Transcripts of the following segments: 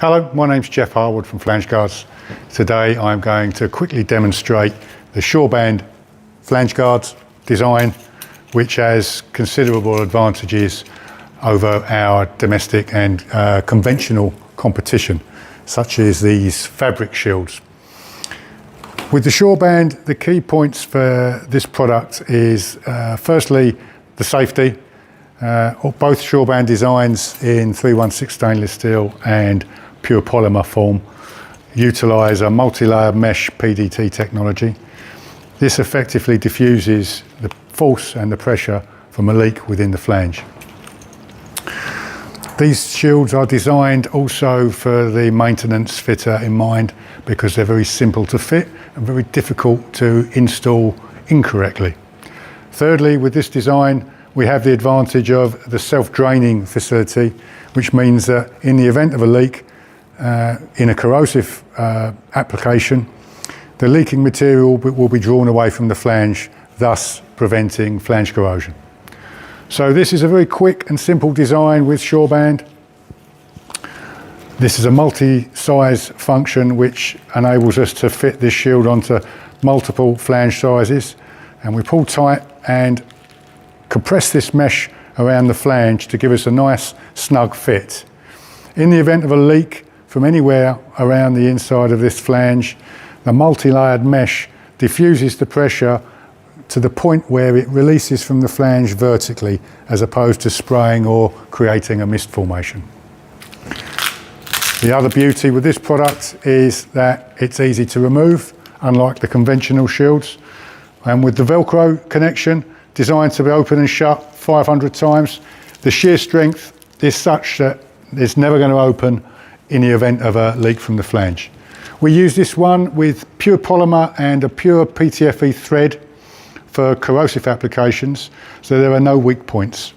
Hello, my name's Jeff Harwood from Flange Guards. Today I'm going to quickly demonstrate the Shoreband Flange Guards design, which has considerable advantages over our domestic and conventional competition, such as these fabric shields. With the Shoreband, the key points for this product is firstly the safety. Both Shoreband designs in 316 stainless steel and pure polymer form utilise a multi-layer mesh PDT technology. This effectively diffuses the force and the pressure from a leak within the flange. These shields are designed also for the maintenance fitter in mind, because they're very simple to fit and very difficult to install incorrectly. Thirdly, with this design, we have the advantage of the self-draining facility, which means that in the event of a leak in a corrosive application, the leaking material will be drawn away from the flange, thus preventing flange corrosion. So this is a very quick and simple design with Shoreband. This is a multi-size function which enables us to fit this shield onto multiple flange sizes, and we pull tight and compress this mesh around the flange to give us a nice snug fit. In the event of a leak from anywhere around the inside of this flange, the multi-layered mesh diffuses the pressure to the point where it releases from the flange vertically, as opposed to spraying or creating a mist formation. The other beauty with this product is that it's easy to remove, unlike the conventional shields. And with the Velcro connection, designed to be open and shut 500 times, the shear strength is such that it's never going to open in the event of a leak from the flange. We use this one with pure polymer and a pure PTFE thread for corrosive applications, so there are no weak points.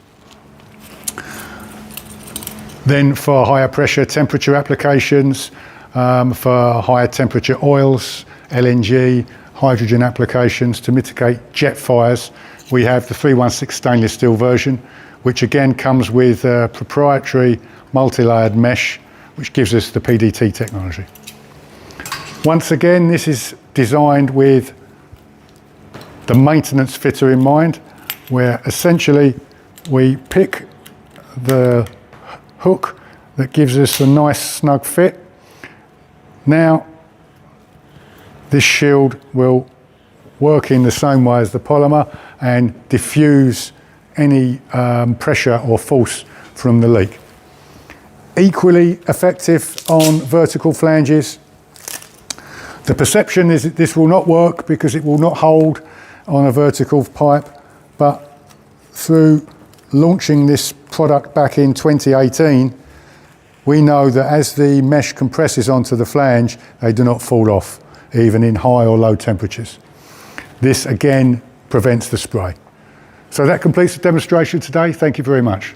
Then for higher pressure temperature applications, for higher temperature oils, LNG, hydrogen applications to mitigate jet fires, we have the 316 stainless steel version, which again comes with a proprietary multi-layered mesh, which gives us the PDT technology. Once again, this is designed with the maintenance fitter in mind, where essentially we pick the hook that gives us a nice snug fit. Now, this shield will work in the same way as the polymer and diffuse any pressure or force from the leak. Equally effective on vertical flanges. The perception is that this will not work because it will not hold on a vertical pipe, but through launching this product back in 2018, we know that as the mesh compresses onto the flange, they do not fall off, even in high or low temperatures. This again prevents the spray. So that completes the demonstration today. Thank you very much.